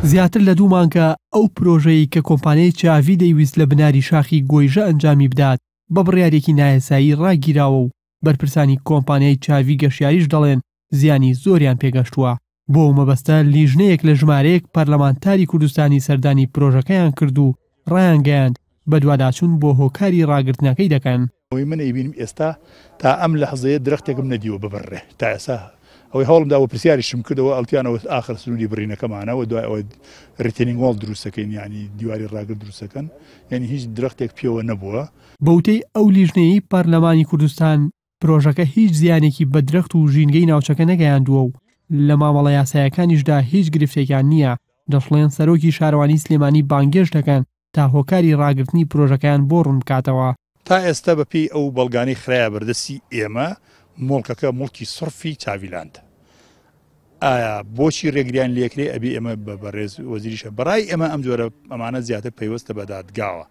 زیاتر لە 2 مانگە ئەو پرۆژەی کە کۆمپانیای چاوی دەیویست لە بناری شاخی گۆیژە ئەنجامی بدات بە بڕیارێکی نایاسایی ڕاگیراوە و بەرپرسانی کۆمپانیای چاوی گەشتیاریش دەڵێن زیانی زۆریان پێگەشتووە. بۆ ئەو مەبەستە لیژنەیەک لە ژمارەیەک پەرلەمانتاری کوردستانی سەردانی پرۆژەکەیان کرد و ڕایانگەیاند بە دوواداچوون بۆ هۆکاری ڕاگرتنەکەی دەکەن. من ئەیبینم ئێستا تا ئەم لە حەزەیە درەختێکم نەدیوە ببڕێ تا ئێستا ئەوەی هەوڵمداوە پرسیاریشم کردەوە ئەڵتیانەوە ئاخر سنووری بڕینەکەمانەوە دوای ئەوە ریتینینگ وۆڵ دروستەکەین ینی دیواری ڕاگرت دروستەکەن ینی هیچ درەختێک پێوە نەبووە. بەوتەی ئەو لیژنەیەی پەرلەمانی کوردستان پرۆژەکە هیچ زیانێکی بە درەخت و ژینگەی ناوچەکە نەگەیاندووە و لە مامەڵە یاسایەکانیشدا هیچ گرفتێکیان نییە. دەشڵێن سەرۆکی شارەوانی سلێمانی بانگێش دەکەن تا هۆکاری ڕاگرتنی پرۆژەکەیان بۆ ڕوون بکاتەوە. تا ئێستا بەپێی ئەو بەڵگانەی خرایا بەردەستی ئێمە مڵکەکە مڵکی سڕفی چاویلاند. ئایا بۆچی ڕێگریان لێکرێ ئەبێ ئێمە بەڕێز وەزیریشە بەڕای ئێمە ئەم جۆرە ئەمانە زیاتر پەیوەستە بە دادگاوە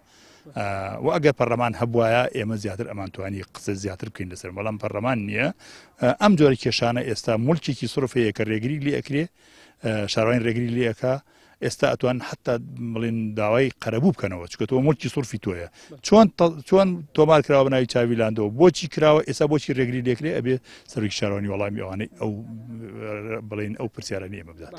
و ئەگەر پەرلەمان هەبوایە ئێمە زیاتر ئەمانتوانی قسە زیاتر بکەین لەسەر بەڵام پەرلەمان نییە. ئەم جۆرە کێشانە ئێستا مڵکێکی سڕفەیە کە ڕێگری لێ ئەکرێ شارەوانی ڕێگری لێ ئەکا ئێستا ئەتوان حتا بڵێن داوای قەرەبوو بکەنەوە چکەوە مڵکی سڕفی تۆیە چۆن تۆمار کراوە بەناوی چاویلاندەوە بۆچی کراوە ئێستا بۆچی ڕێگری لێکرێ ئەبێ سەرۆکی شارەوانی وەڵامی ئەوانەی ئەو بڵێن ئەو پرسیارە ئێمە بدات.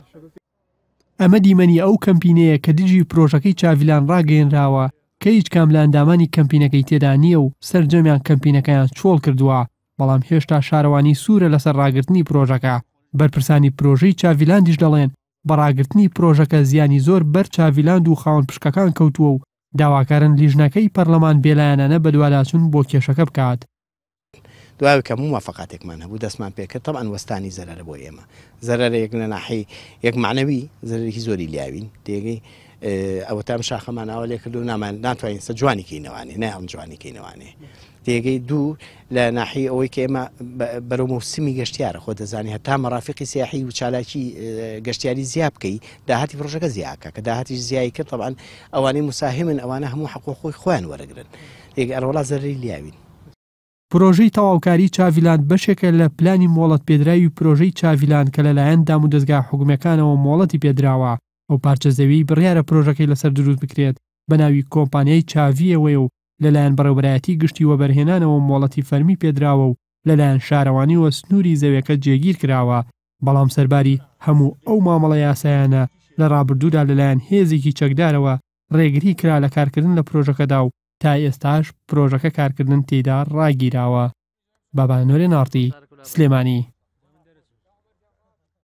ئەمە دیمەنی ئەو کەمپینەیە کە دژی پرۆژەکەی چاویلان ڕاگەیەنراوە کە هیچ کام لە ئەندامانی کەمپینەکەی تێدا نییە و سەرجەمیان کەمپینەکەیان چۆڵ کردووە بەڵام هێشتا شارەوانی سوورە لەسەر ڕاگرتنی پرۆژەکە. بەرپرسانی پرۆژەی چاویلاندیش دەڵێن بەڕاگرتنی پرۆژەکە زیانی زۆر بەر چاویلاند و خاوەن پشکەکان کەوتووە و داواکارن لیژنەکەی پەرلەمان بێلایەنانە بە دوواداچوون بۆ کێشەکە بکات. دوای کە موافقاتێکمان هەبوو دەستمان پێکرد تەبعاً وەستانی زەرەرە بۆ ئێمە زەرەرێک لە ناحی یەک معنەوی زەرێکی زۆری لیاوین تێگەی ئەوە تام شاخەمانەوە لێ کردو نامان ناتوانین سە جوانی کەینەوانێ نە ئەم جوانی کەینەوانێ تێگەی دوو لە ناحی ئەوەی کە ئێمە بەرەو موسمی گەشتیارە خۆ دەزانی هەتا مەرافقی سیاحی و چالاکی گەشتیاری زیاد بکەی داهاتی پرۆژەکە زیاکە کە داهاتیش زیایی کرد طبعاً ئەوانەی مساهمن ئەوانە هەموو حقوق خۆی خۆیان وەرەگرن تێگە ئەرەوەڵا زەرری لیاوین. پرۆژەی تەواوکاری چاویلاند بەشێکە لە پلانی مۆڵەت پێدراوی پرۆژەی چاویلاند کە لەلایەن دام و دەستگا حکوومەکانەوە مۆڵەتی پێدراوە. ئەو پارچە زەوی بڕیارە پرۆژەکەی لەسەر دروست بکرێت بە ناوی کۆمپانیای چاویەوەی و لەلایەن بەڕێوەبەرایەتی گشتی وەبەرهێنانەوە مۆڵەتی فەرمی پێدراوە و لەلایەن شارەوانی و سنووری زەویەکە جێگیر کراوە. بەڵام سەرباری هەموو ئەو مامەڵە یاسایانە لە ڕابردوودا لەلایەن هێزێکی چەکدارەوە ڕێگری کرا لە کارکردن لە پرۆژەکەدا و تا ئێستاش پرۆژەکە کارکردن تێیدا ڕاگیراوە. بابانۆرێ ناڕتی، سلێمانی.